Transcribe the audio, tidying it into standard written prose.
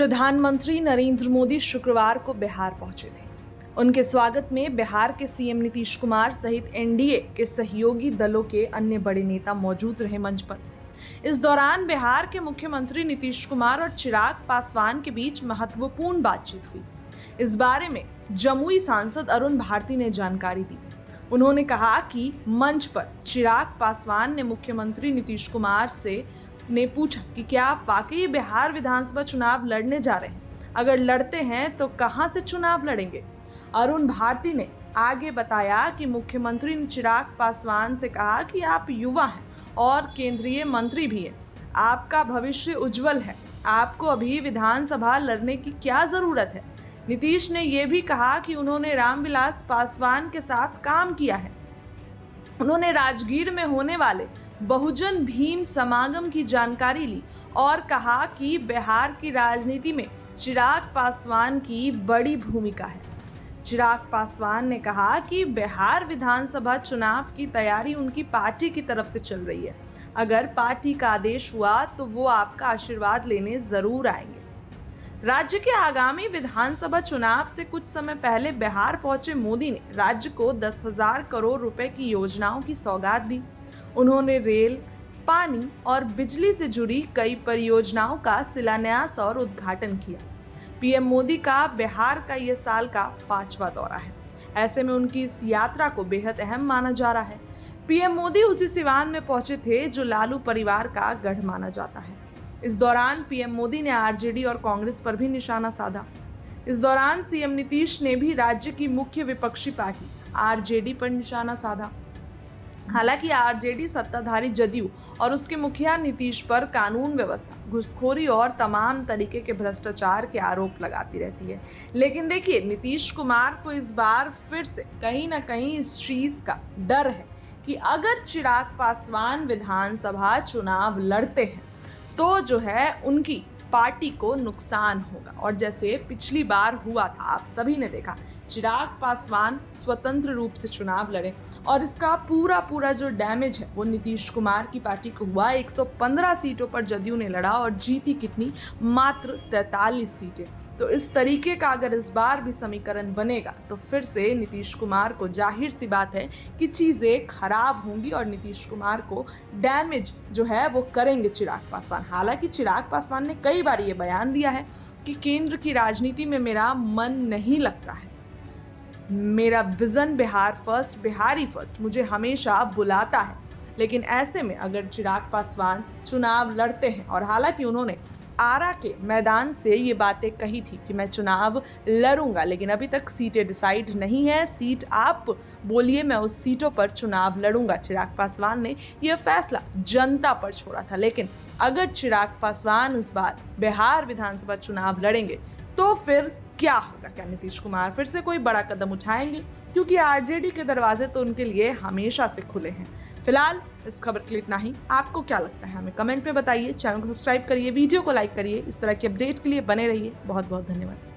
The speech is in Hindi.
प्रधानमंत्री नरेंद्र मोदी शुक्रवार को बिहार पहुंचे थे। उनके स्वागत में बिहार के सीएम नीतीश कुमार सहित एनडीए के सहयोगी दलों के अन्य बड़े नेता मौजूद रहे मंच पर। इस दौरान बिहार के मुख्यमंत्री नीतीश कुमार और चिराग पासवान के बीच महत्वपूर्ण बातचीत हुई। इस बारे में जमुई सांसद अरुण भारती ने जानकारी दी। उन्होंने कहा कि मंच पर चिराग पासवान ने मुख्यमंत्री नीतीश कुमार से पूछा कि क्या आप वाकई बिहार विधानसभा चुनाव लड़ने जा रहे हैं? अगर लड़ते हैं तो कहां से चुनाव लड़ेंगे? अरुण भारती ने आगे बताया कि मुख्यमंत्री ने चिराग पासवान से कहा कि आप युवा हैं और केंद्रीय मंत्री भी हैं। आपका भविष्य उज्जवल है। आपको अभी विधानसभा लड़ने की क्या जरूरत है? नीतीश ने यह भी कहा कि उन्होंने रामविलास पासवान के साथ काम किया है। उन्होंने राजगीर में होने वाले बहुजन भीम समागम की जानकारी ली और कहा कि बिहार की राजनीति में चिराग पासवान की बड़ी भूमिका है। चिराग पासवान ने कहा कि बिहार विधानसभा चुनाव की तैयारी उनकी पार्टी की तरफ से चल रही है। अगर पार्टी का आदेश हुआ तो वो आपका आशीर्वाद लेने जरूर आएंगे। राज्य के आगामी विधानसभा चुनाव से कुछ समय पहले बिहार पहुंचे मोदी ने राज्य को 10,000 करोड़ रुपए की योजनाओं की सौगात दी। उन्होंने रेल, पानी और बिजली से जुड़ी कई परियोजनाओं का शिलान्यास और उद्घाटन किया। पीएम मोदी का बिहार का यह साल का 5वां दौरा है। ऐसे में उनकी इस यात्रा को बेहद अहम माना जा रहा है। पीएम मोदी उसी सिवान में पहुंचे थे जो लालू परिवार का गढ़ माना जाता है। इस दौरान पीएम मोदी ने आरजेडी और कांग्रेस पर भी निशाना साधा। इस दौरान सीएम नीतीश ने भी राज्य की मुख्य विपक्षी पार्टी आरजेडी पर निशाना साधा। हालांकि आरजेडी सत्ताधारी जदयू और उसके मुखिया नीतीश पर कानून व्यवस्था, घुसखोरी और तमाम तरीके के भ्रष्टाचार के आरोप लगाती रहती है। लेकिन देखिए, नीतीश कुमार को इस बार फिर से कहीं ना कहीं इस चीज का डर है कि अगर चिराग पासवान विधानसभा चुनाव लड़ते हैं तो जो है उनकी पार्टी को नुकसान होगा। और जैसे पिछली बार हुआ था, आप सभी ने देखा, चिराग पासवान स्वतंत्र रूप से चुनाव लड़े और इसका पूरा जो डैमेज है वो नीतीश कुमार की पार्टी को हुआ। 115 सीटों पर जदयू ने लड़ा और जीती कितनी? मात्र 43 सीटें। तो इस तरीके का अगर इस बार भी समीकरण बनेगा तो फिर से नीतीश कुमार को जाहिर सी बात है कि चीज़ें खराब होंगी और नीतीश कुमार को डैमेज जो है वो करेंगे चिराग पासवान। हालांकि चिराग पासवान ने कई बार ये बयान दिया है कि केंद्र की राजनीति में मेरा मन नहीं लगता है, मेरा vision Bihar first, Bihari first मुझे हमेशा बुलाता है। लेकिन ऐसे में अगर चिराग पासवान चुनाव लड़ते हैं, और हालांकि उन्होंने आरा के मैदान से ये बातें कही थी कि मैं चुनाव लड़ूंगा, लेकिन अभी तक सीटें डिसाइड नहीं है। सीट आप बोलिए, मैं उस सीटों पर चुनाव लड़ूंगा। चिराग पासवान ने यह फैसला जनता पर छोड़ा था। लेकिन अगर चिराग पासवान इस बार बिहार विधानसभा चुनाव लड़ेंगे तो फिर क्या होगा? क्या नीतीश कुमार फिर से कोई बड़ा कदम उठाएंगे? क्योंकि आरजेडी के दरवाजे तो उनके लिए हमेशा से खुले हैं। फिलहाल इस खबर के लिए इतना ही। आपको क्या लगता है हमें कमेंट में बताइए। चैनल को सब्सक्राइब करिए, वीडियो को लाइक करिए। इस तरह की अपडेट के लिए बने रहिए। बहुत बहुत धन्यवाद।